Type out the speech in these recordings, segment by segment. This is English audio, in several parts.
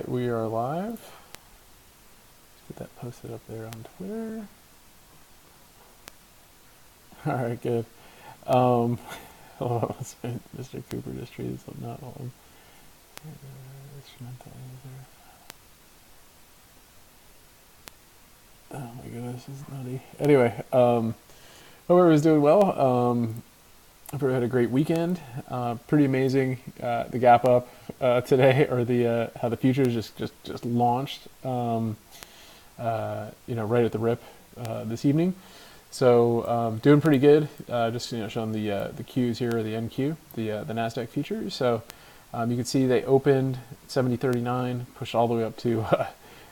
right, we are live. Let's get that posted up there on Twitter. All right, good. Hold on, Mr. Cooper just tweeted something out. Hold on. Oh my goodness, this is nutty. Anyway, hope everyone's doing well. Hope everyone had a great weekend. Pretty amazing. The gap up today, or the how the futures just launched. Right at the rip this evening. So doing pretty good. Just showing the Qs here, or the NQ, the Nasdaq futures. So you can see they opened 70.39, pushed all the way up to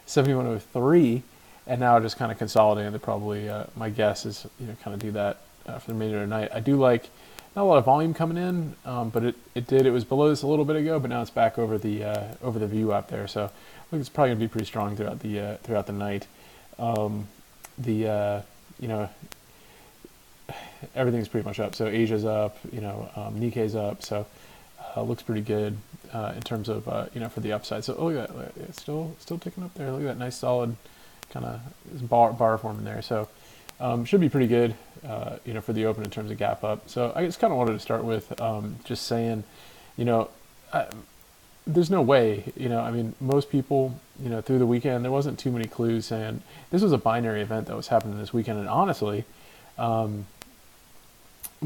71.03, and now just kind of consolidating. They probably, my guess is, kind of do that for the remainder of the night. I do like not a lot of volume coming in, but it was below this a little bit ago, but now it's back over the view up there. So I think it's probably gonna be pretty strong throughout the night. Everything's pretty much up. So Asia's up, Nikkei's up. So looks pretty good in terms of for the upside. So look at that, it's still ticking up there. Look at that nice solid kind of bar forming there. So should be pretty good for the open in terms of gap up. So I just kind of wanted to start with just saying, there's no way, most people, through the weekend, there wasn't too many clues saying this was a binary event that was happening this weekend. And honestly,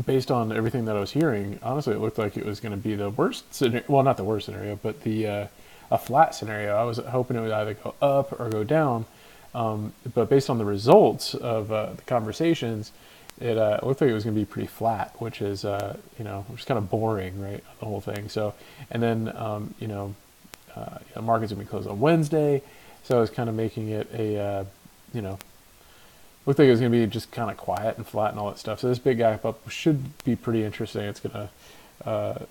based on everything that I was hearing, honestly, it looked like it was going to be the worst scenario. Well, not the worst scenario, but a flat scenario. I was hoping it would either go up or go down. But based on the results of the conversations, it looked like it was going to be pretty flat, which is which is kind of boring, right? The whole thing. So, and then the market's going to be closed on Wednesday, so I was kind of making it a looked like it was going to be just kind of quiet and flat and all that stuff. So this big gap up should be pretty interesting. It's going to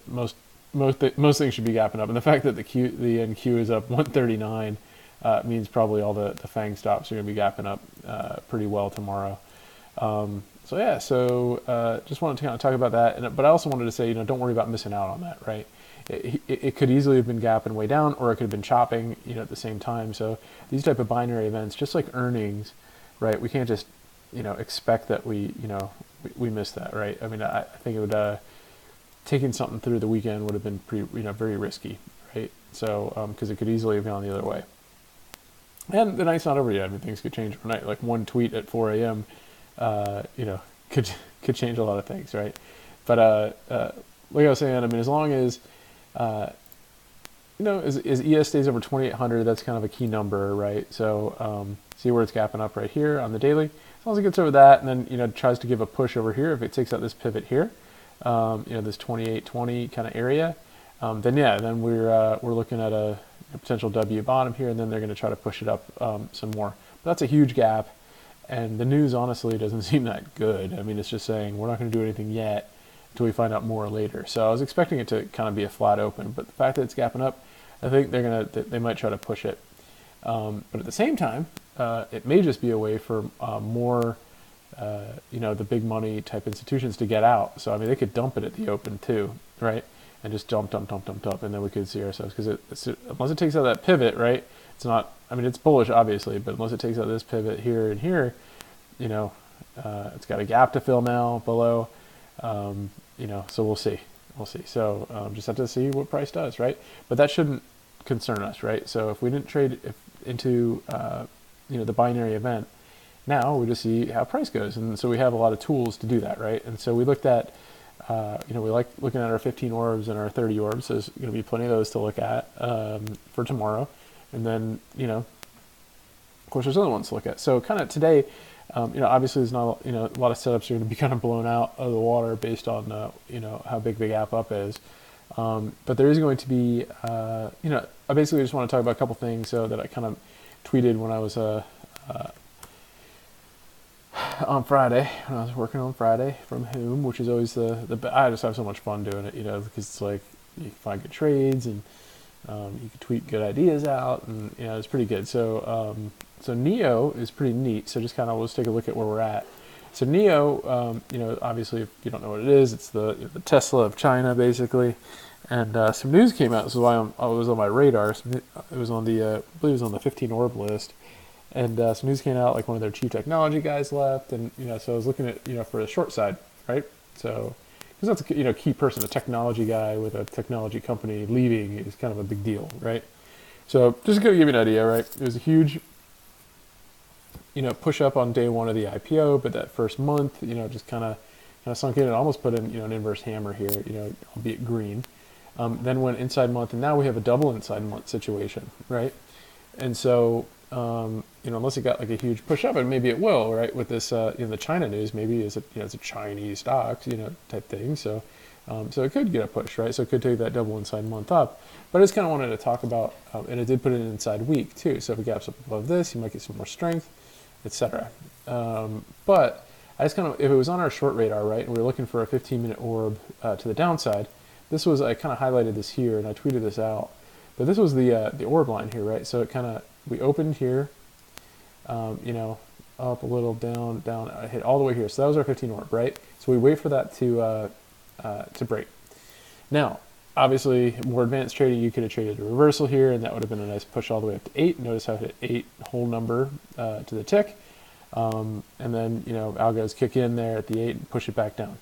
most things should be gapping up, and the fact that the NQ is up 139 means probably all the FANG stops are going to be gapping up pretty well tomorrow. Just wanted to kind of talk about that, but I also wanted to say, don't worry about missing out on that, right? It could easily have been gapping way down, or it could have been chopping, at the same time. So these type of binary events, just like earnings, right? We can't just, expect that we missed that, right? I mean, I think it would, taking something through the weekend would have been pretty, very risky, right? So, because it could easily have gone the other way. And the night's not over yet. I mean, things could change overnight. Like one tweet at 4 a.m., could change a lot of things, right? But like I was saying, I mean, as long as as ES stays over 2,800, that's kind of a key number, right? So see where it's gapping up right here on the daily. As long as it gets over that, and then tries to give a push over here, if it takes out this pivot here, this 2820 kind of area, then we're looking at a potential W bottom here, and then they're going to try to push it up some more. But that's a huge gap, and the news honestly doesn't seem that good. I mean, it's just saying we're not going to do anything yet until we find out more later. So I was expecting it to kind of be a flat open, but the fact that it's gapping up, I think they might try to push it. But at the same time, it may just be a way for more the big money type institutions to get out. So I mean, they could dump it at the open too, right? And just dump, and then we could see ourselves, because unless it takes out that pivot, right? It's not. I mean, it's bullish obviously, but unless it takes out this pivot here and here, it's got a gap to fill now below. So we'll see. So just have to see what price does, right? But that shouldn't concern us, right? So if we didn't trade into the binary event, now we just see how price goes, and so we have a lot of tools to do that, right? And so we looked at. We like looking at our 15 orbs and our 30 orbs. So there's going to be plenty of those to look at for tomorrow. And then, of course, there's other ones to look at. So kind of today, obviously there's not, a lot of setups are going to be kind of blown out of the water based on, how big the gap up is. But there is going to be, I basically just want to talk about a couple things that I kind of tweeted when I was on Friday, when I was working on Friday from home, which is always I just have so much fun doing it, because it's like you can find good trades, and you can tweet good ideas out, and it's pretty good. So NEO is pretty neat. So just kind of let's take a look at where we're at. So NEO, obviously if you don't know what it is, it's the Tesla of China basically. And some news came out. This is why I was on my radar. It was on the, I believe it was on the 15 orb list. And some news came out, like one of their chief technology guys left. And, so I was looking at, for the short side, right? So, because that's a, key person, a technology guy with a technology company leaving is kind of a big deal, right? So just to give you an idea, right? It was a huge, push up on day one of the IPO, but that first month, just kind of sunk in and almost put in, an inverse hammer here, albeit green. Then went inside month, and now we have a double inside month situation, right? And so, unless it got like a huge push up, and maybe it will, right? With this, the China news, maybe it's a Chinese stocks, type thing. So, so it could get a push, right? So it could take that double inside month up. But I just kind of wanted to talk about, and it did put it inside week too. So if it gaps up above this, you might get some more strength, etc. But I just kind of, if it was on our short radar, right, and we were looking for a 15-minute orb to the downside, this was, I kind of highlighted this here, and I tweeted this out. But this was the orb line here, right? So it kind of, we opened here, up a little, down, hit all the way here. So that was our 15 orb, right? So we wait for that to break. Now, obviously, more advanced trading, you could have traded a reversal here, and that would have been a nice push all the way up to 8. Notice how it hit 8 whole number to the tick. And then, algos kick in there at the 8 and push it back down.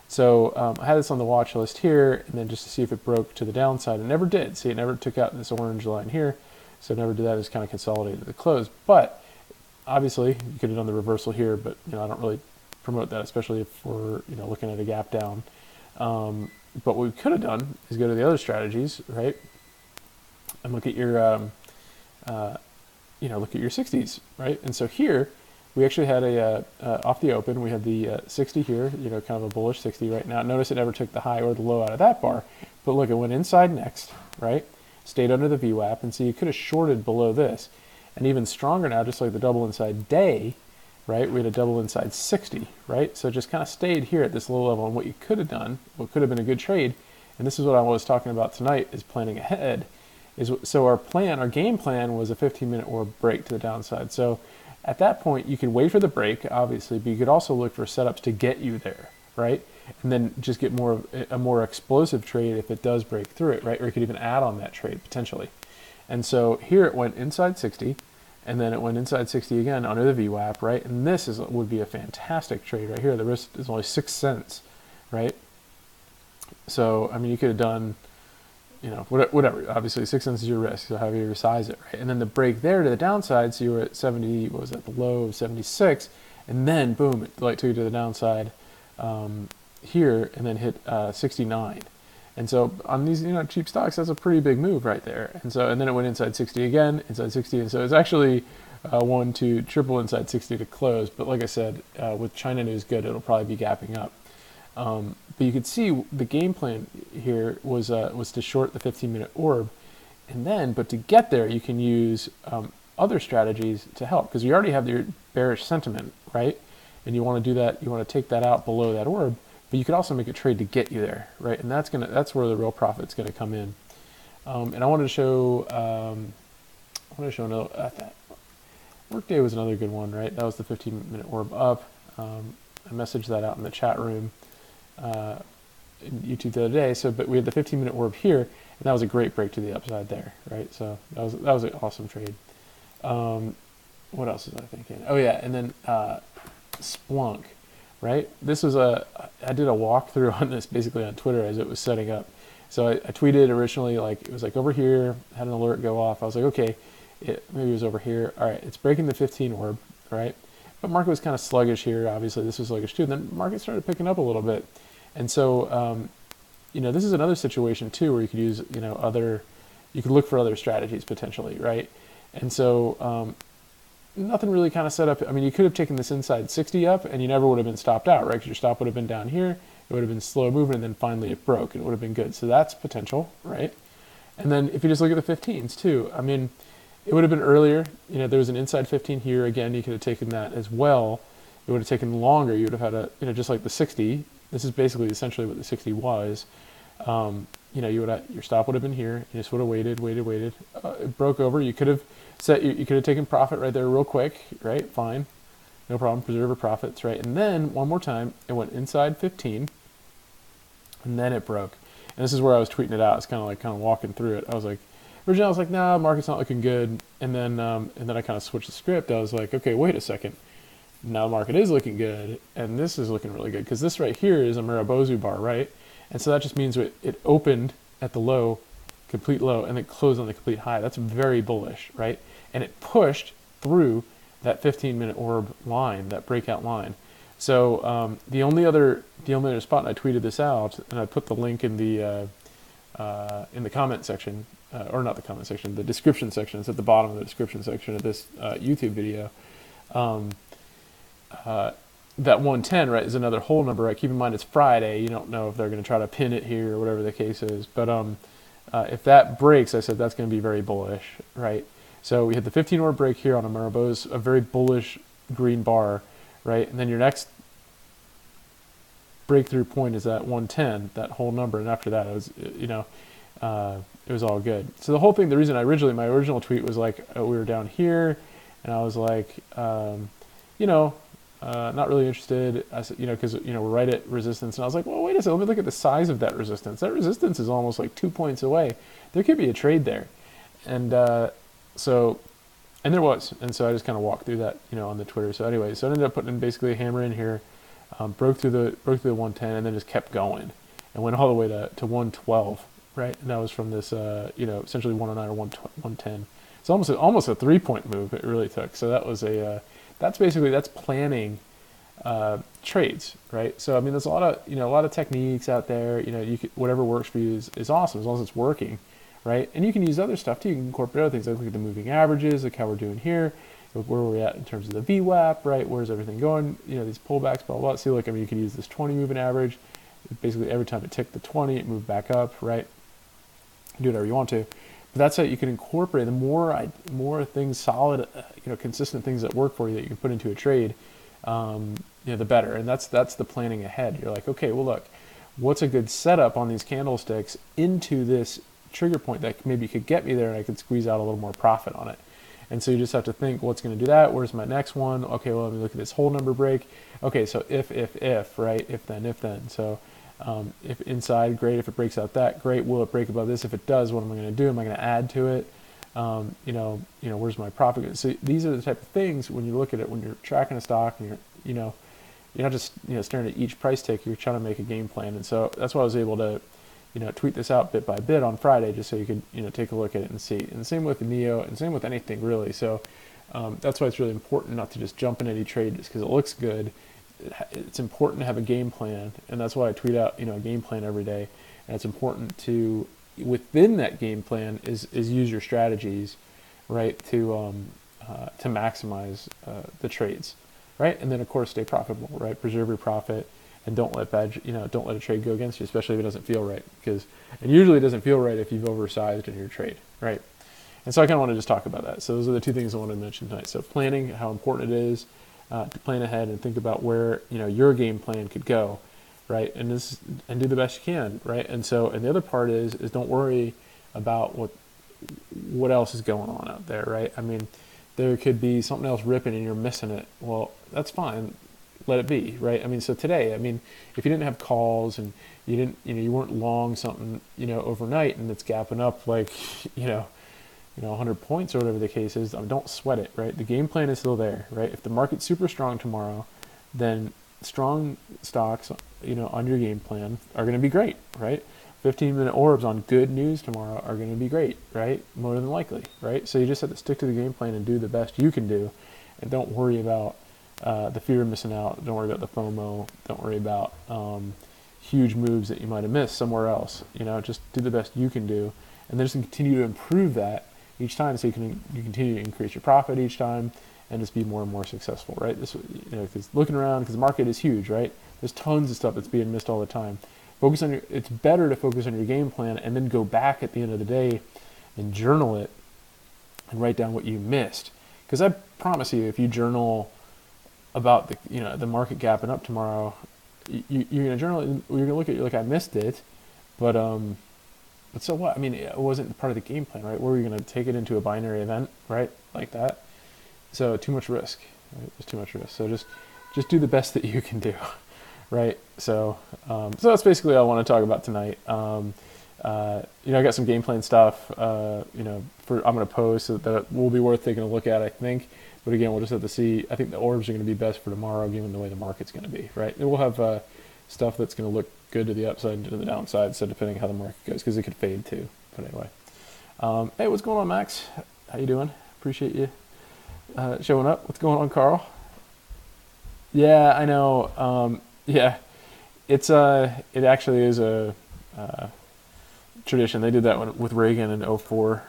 So I had this on the watch list here, and then just to see if it broke to the downside. It never did. See, it never took out this orange line here, so it never did that. It just kind of consolidated at the close. But obviously, you could have done the reversal here, but I don't really promote that, especially if we're looking at a gap down. But what we could have done is go to the other strategies, right, and look at your look at your 60s, right? And so here, we actually had a, off the open, we had the 60 here, kind of a bullish 60 right now. Notice it never took the high or the low out of that bar, but look, it went inside next, right? Stayed under the VWAP, and so you could have shorted below this. And even stronger now, just like the double inside day, right? We had a double inside 60, right? So it just kind of stayed here at this low level. And what you could have done, what could have been a good trade, and this is what I was talking about tonight, is planning ahead. So our game plan was a 15-minute orb break to the downside. So at that point, you could wait for the break, obviously, but you could also look for setups to get you there, right? And then just get a more explosive trade if it does break through it, right? Or you could even add on that trade potentially. And so here it went inside 60, and then it went inside 60 again under the VWAP, right? And this would be a fantastic trade right here. The risk is only 6 cents, right? So, I mean, you could have done, whatever. Obviously, 6 cents is your risk, so however you size it, right? And then the break there to the downside, so you were at 70, what was that, the low of 76, and then, boom, it took you to the downside here, and then hit 69. And so on these, cheap stocks, that's a pretty big move right there. And then it went inside 60 again, inside 60, and so it's actually triple inside 60 to close. But like I said, with China news good, it'll probably be gapping up. But you could see the game plan here was to short the 15-minute orb, but to get there, you can use other strategies to help, because you already have your bearish sentiment, right? And you want to do that, you want to take that out below that orb, but you could also make a trade to get you there, right? And that's where the real profit's going to come in. And I wanted to show another. Workday was another good one, right? That was the 15-minute orb up. I messaged that out in the chat room in YouTube the other day. But we had the 15-minute orb here, and that was a great break to the upside there, right? So that was an awesome trade. What else was I thinking? Oh yeah, and then SPLK, right? This was I did a walkthrough on this basically on Twitter as it was setting up. So I tweeted originally, like, it was like over here, had an alert go off. I was like, okay, maybe it was over here. All right, it's breaking the 15 orb, right? But market was kind of sluggish here. Obviously, this was sluggish too. And then market started picking up a little bit. And so, this is another situation too where you could use, you could look for other strategies potentially, right? And so, nothing really kind of set up. I mean, you could have taken this inside 60 up and you never would have been stopped out, right? Because your stop would have been down here. It would have been slow moving, and then finally it broke, and it would have been good. So that's potential, right? And then if you just look at the 15s too, I mean, it would have been earlier. There was an inside 15 here. Again, you could have taken that as well. It would have taken longer. You would have had just like the 60. This is basically essentially what the 60 was. You would have, your stop would have been here. You just would have waited. It broke over. You could have you could have taken profit right there real quick, right? Fine, no problem. Preserve your profits, right? And then one more time, it went inside 15. And then it broke. And this is where I was tweeting it out. It's kind of walking through it. I was like, originally I was like, nah, market's not looking good. And then I kind of switched the script. I was like, okay, wait a second. Now the market is looking good, and this is looking really good, because this right here is a Murabozu bar, right? And so that just means it opened at the low, complete low, and then closed on the complete high. That's very bullish, right? And it pushed through that 15-minute orb line, that breakout line. So the only other spot, and I tweeted this out, and I put the link in the comment section, or not the comment section, the description section. It's at the bottom of the description section of this YouTube video. That 110, right, is another whole number, right? Keep in mind it's Friday. You don't know if they're going to try to pin it here or whatever the case is. But if that breaks, I said that's going to be very bullish, right? So we hit the 15 order break here on a Murabozu, a very bullish green bar, right? And then your next breakthrough point is at 110, that whole number. And after that, it was, it was all good. So the whole thing, the reason my original tweet was like, we were down here, and I was like, not really interested. I said, because we're right at resistance, and I was like, well, wait a second, let me look at the size of that resistance. That resistance is almost like 2 points away. There could be a trade there, and there was, and so I just kind of walked through that, on the Twitter. So anyway, so I ended up putting basically a hammer in here, broke through the 110, and then just kept going, and went all the way to 112, right? And that was from this, essentially 109 or 110. It's almost a 3-point move it really took. So that was that's planning trades, right? So I mean, there's a lot of techniques out there. Whatever works for you is awesome, as long as it's working, right? And you can use other stuff too. You can incorporate other things, like look at the moving averages, like how we're doing here, where we're at in terms of the VWAP, right? Where's everything going? These pullbacks, blah blah. See, look, I mean, you can use this 20 moving average. Basically, every time it ticked the 20, it moved back up, right? Do whatever you want to. But that's how you can incorporate the more things, solid, consistent things that work for you that you can put into a trade, the better. And that's the planning ahead. You're like, okay, well, look, what's a good setup on these candlesticks into this trigger point that maybe could get me there, and I could squeeze out a little more profit on it. And so you just have to think, what's going to do that? Where's my next one? Okay, well, let me look at this whole number break. Okay, so if, right? If then. So if inside, great. If it breaks out that, great. Will it break above this? If it does, what am I going to do? Am I going to add to it? Where's my profit? So these are the type of things when you look at it, when you're tracking a stock, and you're not just staring at each price tick. You're trying to make a game plan. And so that's why I was able to tweet this out bit by bit on Friday, just so you could take a look at it and see. And the same with the Neo, and same with anything really. So that's why it's really important not to just jump in any trade just because it looks good. It's important to have a game plan, and that's why I tweet out a game plan every day. And it's important to, within that game plan, is use your strategies, right, to maximize the trades, right, and then of course stay profitable, right, preserve your profit, and don't let a trade go against you, especially if it doesn't feel right, and usually it doesn't feel right if you've oversized in your trade, right. And so I kind of want to just talk about that. So those are the two things I want to mention tonight. So planning, how important it is to plan ahead and think about where your game plan could go, right? And do the best you can, right? And the other part is don't worry about what else is going on out there, right? I mean, there could be something else ripping and you're missing it. Well, that's fine. Let it be, right? I mean, so today, I mean, if you didn't have calls and you weren't long something, overnight, and it's gapping up like, 100 points or whatever the case is, don't sweat it, right? The game plan is still there, right? If the market's super strong tomorrow, then strong stocks, on your game plan are going to be great, right? 15-minute orbs on good news tomorrow are going to be great, right? More than likely, right? So you just have to stick to the game plan and do the best you can do, and don't worry about the fear of missing out. Don't worry about the FOMO. Don't worry about huge moves that you might have missed somewhere else. Just do the best you can do, and then just continue to improve that each time, so you continue to increase your profit each time, and just be more and more successful, right? This, because looking around, because the market is huge, right? There's tons of stuff that's being missed all the time. It's better to focus on your game plan and then go back at the end of the day and journal it and write down what you missed. Because I promise you, if you journal about the market gapping up tomorrow, you're gonna journal it, and you're gonna look at it like, I missed it, but so what? I mean, it wasn't part of the game plan, right? Where were you going to take it into a binary event, right? Like that. So too much risk, right? There's too much risk. So just do the best that you can do, right? So so that's basically all I want to talk about tonight. You know, I got some game plan stuff, you know, I'm going to post so that will be worth taking a look at, I think. But again, we'll just have to see. I think the orbs are going to be best for tomorrow, given the way the market's going to be, right? And we'll have stuff that's going to look good to the upside and to the downside, so depending how the market goes, because it could fade too. But anyway, hey, what's going on, Max? How you doing? Appreciate you showing up. What's going on, Carl? Yeah, I know. Yeah, it actually is a tradition. They did that with Reagan in '04.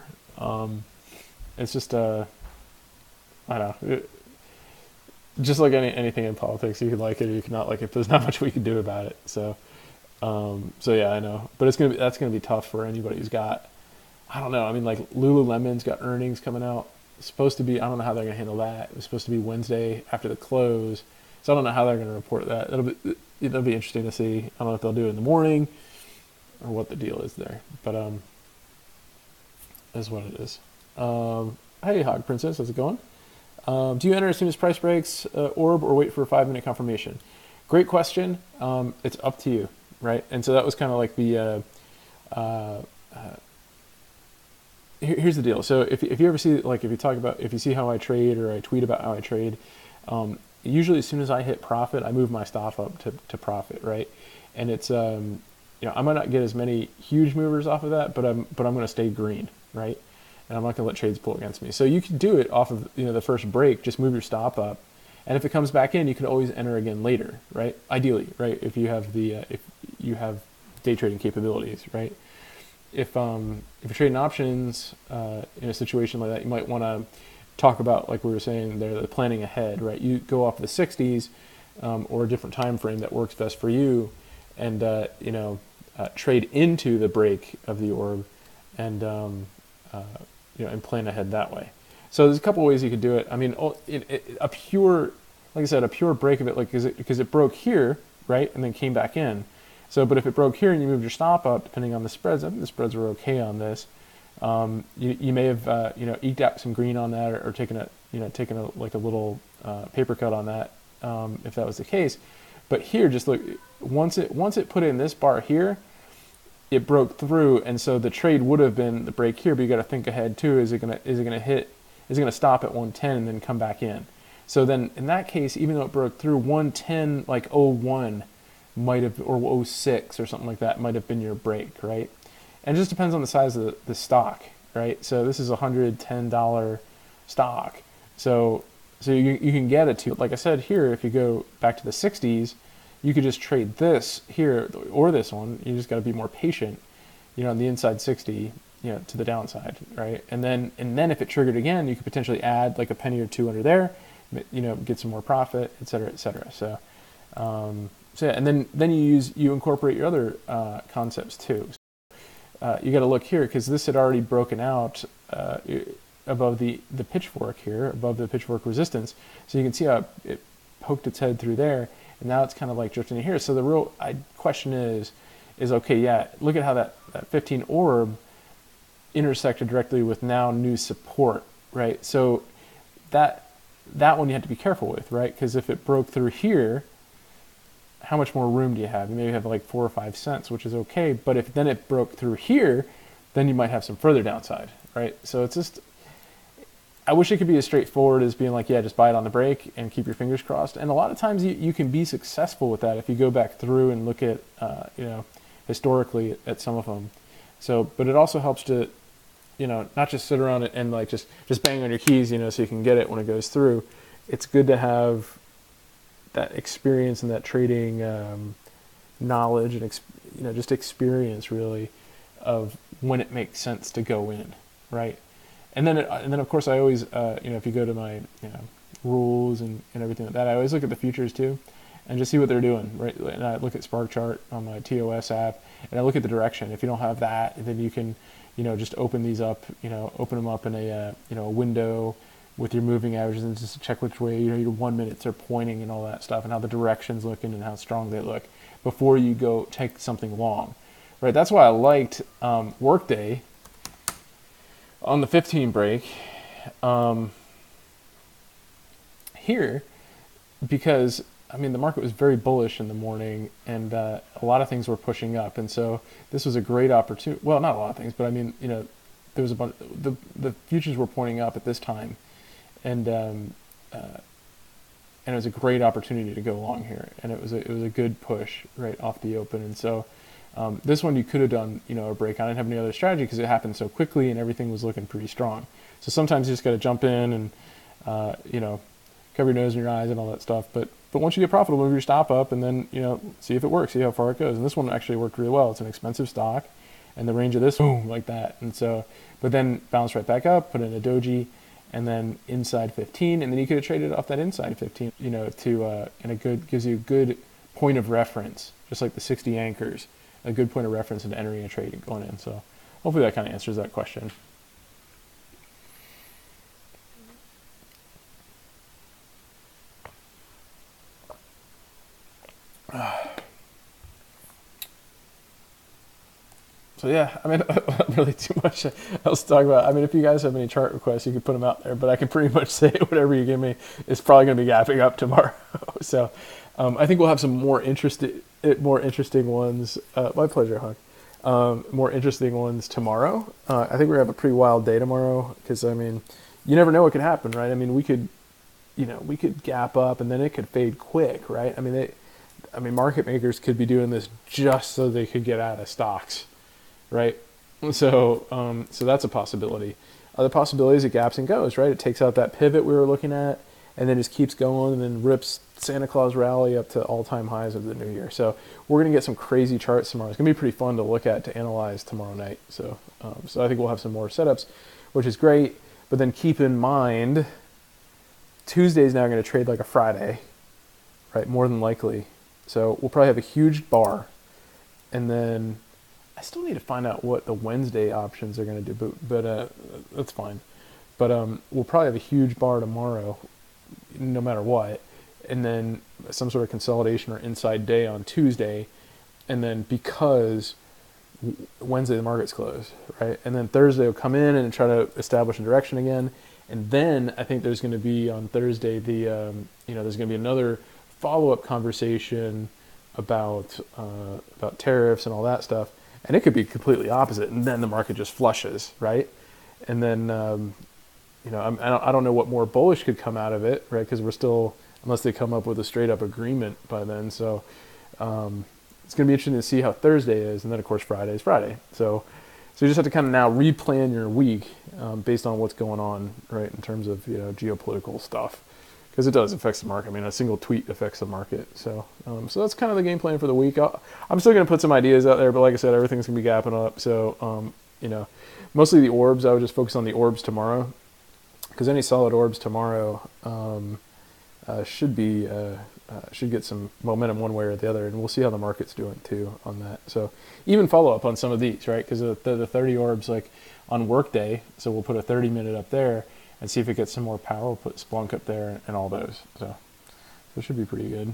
It's just I don't know. Just like anything in politics, you can like it or you cannot like it. There's not much we can do about it. So yeah, I know. But that's gonna be tough for anybody who's got. I don't know. I mean, like Lululemon's got earnings coming out. It's supposed to be. I don't know how they're gonna handle that. It was supposed to be Wednesday after the close. So I don't know how they're gonna report that. It'll be interesting to see. I don't know if they'll do it in the morning or what the deal is there. But is what it is. Hey, Hog Princess, how's it going? Do you enter as soon as price breaks orb or wait for a 5-minute confirmation? Great question. It's up to you, right? And so that was kind of like the here's the deal. So if you ever see, like, if you see how I trade or I tweet about how I trade, usually as soon as I hit profit, I move my stop up to profit, right? And it's you know, I might not get as many huge movers off of that, but I'm going to stay green, right? And I'm not going to let trades pull against me. So you can do it off of, you know, the first break, just move your stop up. And if it comes back in, you can always enter again later, right? Ideally, right? If you have if you have day trading capabilities, right? If you're trading options in a situation like that, you might want to talk about, like we were saying there, the planning ahead, right? You go off the 60s or a different time frame that works best for you, and you know, trade into the break of the orb, and you know, and plan ahead that way. So there's a couple ways you could do it. I mean, a pure, like I said, a pure break of it, like because it broke here, right, and then came back in. So, but if it broke here and you moved your stop up, depending on the spreads, I think the spreads were okay on this. You may have you know, eked out some green on that, or taken a like a little paper cut on that, if that was the case. But here, just look, once it put in this bar here, it broke through, and so the trade would have been the break here. But you got to think ahead too. Is it gonna stop at 110 and then come back in? So then in that case, even though it broke through 110, like 01 might have, or 06 or something like that, might have been your break, right? And it just depends on the size of the stock, right? So this is a $110 stock. So you can get it to, like I said here, if you go back to the 60s, you could just trade this here or this one. You just got to be more patient, you know, on the inside 60, you know, to the downside, right? And then if it triggered again, you could potentially add like a penny or two under there, you know, get some more profit, et cetera, et cetera. So, so yeah, and then you incorporate your other concepts too. You got to look here, because this had already broken out above the pitchfork here, above the pitchfork resistance. So you can see how it poked its head through there, and now it's kind of like drifting in here. So the real question is okay, yeah, look at how that 15 orb intersected directly with now new support, right? So that one you have to be careful with, right? Because if it broke through here, how much more room do you have? You maybe have like 4 or 5 cents, which is okay. But if then it broke through here, then you might have some further downside, right? So it's just, I wish it could be as straightforward as being like, yeah, just buy it on the break and keep your fingers crossed. And a lot of times you can be successful with that if you go back through and look at, you know, historically at some of them. So, but it also helps to, you know, not just sit around and like just bang on your keys, you know, so you can get it when it goes through. It's good to have that experience and that trading knowledge and you know, just experience really of when it makes sense to go in, right? And then of course I always you know, if you go to my, you know, rules and everything like that, I always look at the futures too and just see what they're doing, right? And I look at Spark Chart on my TOS app, and I look at the direction. If you don't have that, then you can, you know, just open these up, you know, open them up in a you know, a window with your moving averages, and just check which way, you know, your 1 minutes are pointing and all that stuff, and how the direction's looking and how strong they look before you go take something long, right? That's why I liked Workday on the 15 break here, because I mean, the market was very bullish in the morning, and a lot of things were pushing up, and so this was a great opportunity. Well, not a lot of things, but I mean, there was a bunch. The futures were pointing up at this time, and and it was a great opportunity to go long here, and it was a good push right off the open, and so this one you could have done a break. I didn't have any other strategy because it happened so quickly and everything was looking pretty strong. So sometimes you just got to jump in and cover your nose and your eyes and all that stuff. But once you get profitable, move your stop up and then see if it works, see how far it goes. And this one actually worked really well. It's an expensive stock, and the range of this boom like that. And so, but then bounce right back up, put in a doji, and then inside 15, and then you could have traded off that inside 15, gives you a good point of reference, just like the 60 anchors, a good point of reference into entering a trade and going in. So hopefully that kind of answers that question. So yeah, I mean, really too much else to talk about. I mean, if you guys have any chart requests, you can put them out there, but I can pretty much say whatever you give me is probably going to be gapping up tomorrow. So I think we'll have some more interesting ones. My pleasure, Huck. More interesting ones tomorrow. I think we're going to have a pretty wild day tomorrow because, I mean, you never know what could happen, right? I mean, we could gap up and then it could fade quick, right? I mean, market makers could be doing this just so they could get out of stocks. Right, so that's a possibility. Other possibilities, it gaps and goes. Right, it takes out that pivot we were looking at, and then just keeps going, and then rips Santa Claus rally up to all-time highs of the new year. So we're gonna get some crazy charts tomorrow. It's gonna be pretty fun to look at, to analyze tomorrow night. So I think we'll have some more setups, which is great. But then keep in mind, Tuesday's now gonna trade like a Friday, right? More than likely. So we'll probably have a huge bar, and then I still need to find out what the Wednesday options are going to do, but that's fine. But we'll probably have a huge bar tomorrow, no matter what, and then some sort of consolidation or inside day on Tuesday, and then because Wednesday the market's closed, right? And then Thursday will come in and try to establish a direction again, and then I think there's going to be on Thursday there's going to be another follow-up conversation about tariffs and all that stuff. And it could be completely opposite, and then the market just flushes, right? And then, I don't know what more bullish could come out of it, right? Because we're still, unless they come up with a straight-up agreement by then. So it's going to be interesting to see how Thursday is, and then of course Friday is Friday. So you just have to kind of now replan your week based on what's going on, right, in terms of geopolitical stuff. Because it does affect the market. I mean, a single tweet affects the market. So that's kind of the game plan for the week. I'm still going to put some ideas out there, but like I said, everything's going to be gapping up. So, mostly the orbs. I would just focus on the orbs tomorrow, because any solid orbs tomorrow should get some momentum one way or the other, and we'll see how the market's doing too on that. So even follow up on some of these, right? Because the 30 orbs like on workday. So we'll put a 30-minute up there and see if it gets some more power. We'll put Splunk up there and all those. So it should be pretty good.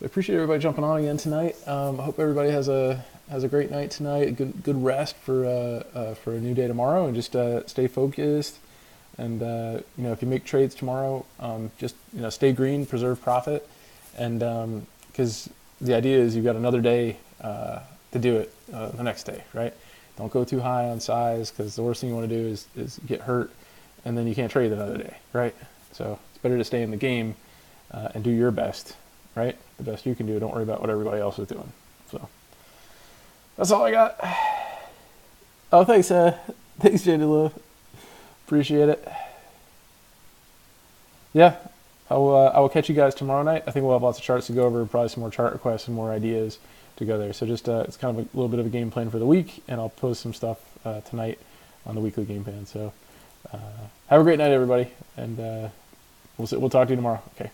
I appreciate everybody jumping on again tonight. I hope everybody has a great night tonight. A good rest for a new day tomorrow, and just stay focused. And if you make trades tomorrow, just stay green, preserve profit, and because the idea is you've got another day to do it the next day, right? Don't go too high on size, because the worst thing you want to do is get hurt, and then you can't trade another day, right? So it's better to stay in the game and do your best, right? The best you can do. Don't worry about what everybody else is doing. So that's all I got. Oh, thanks, JD. Appreciate it. Yeah, I will catch you guys tomorrow night. I think we'll have lots of charts to go over, probably some more chart requests and more ideas to go there. So just it's kind of a little bit of a game plan for the week, and I'll post some stuff tonight on the weekly game plan. So have a great night, everybody, and we'll talk to you tomorrow. Okay.